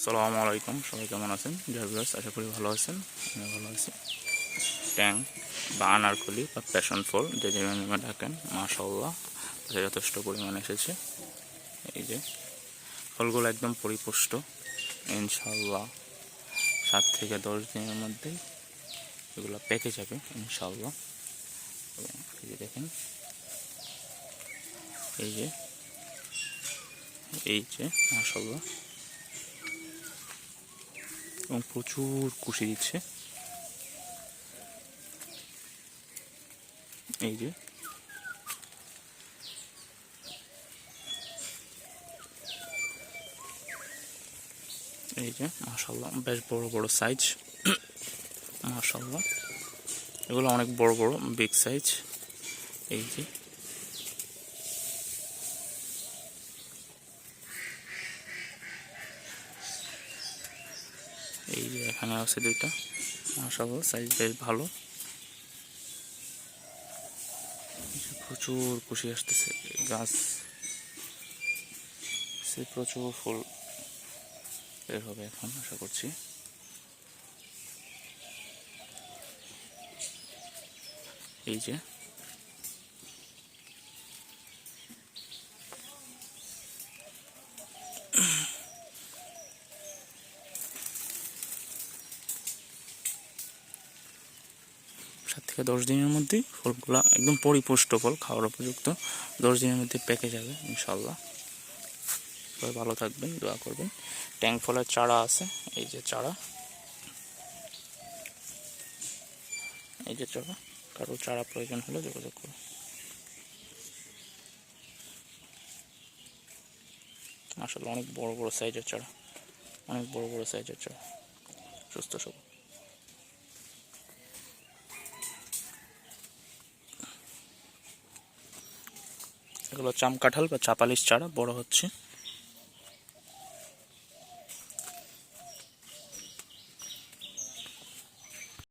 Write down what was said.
আসসালামু আলাইকুম, সবাই কেমন আছেন? জয় ভিউয়ার্স, আশা করি ভালো আছেন। আমি ভালো আছি। ট্যাং বা আনারকলি বা প্যাশন ফল যে নামে ডাকেন, মাশাআল্লাহ যথেষ্ট পরিমাণে এসেছে। এই যে ফলগুলো একদম পরিপুষ্ট, ইনশাআল্লাহ 7 থেকে 10 দিনের মধ্যেই এগুলো পেকে যাবে ইনশাআল্লাহ। এই যে দেখেন, এই যে মাশাআল্লাহ, এবং প্রচুর কুশি দিচ্ছে। এই যে মাশাআল্লাহ বেশ বড় বড় সাইজ, মাশাআল্লাহ এগুলো অনেক বড় বড় বিগ সাইজ। এই যে এখানে আছে দুইটা, মাশাআল্লাহ সাইজ বেশ ভালো। প্রচুর কুশি আসতেছে, গাছ প্রচুর ফুল বের হবে এখন আশা করছি। এই যে সাত থেকে 10 দিনের মধ্যেই ফলগুলা একদম পরিপুষ্ট ফল, খাওয়ার উপযুক্ত। 10 দিনের মধ্যে পেকে যাবে ইনশাল্লাহ। সবাই ভালো থাকবেন, দোয়া করবেন। ট্যাং ফলের চারা আছে, এই যে চারা, এই যে চারা, কারো চারা প্রয়োজন হলে যোগাযোগ করুন। মাশাআল্লাহ অনেক বড় বড় সাইজের চারা, অনেক বড় বড় সাইজের চারা, সুস্থ সবল। এগুলো চাম কাঁঠাল বা চাপালিশ চারা, বড় হচ্ছে।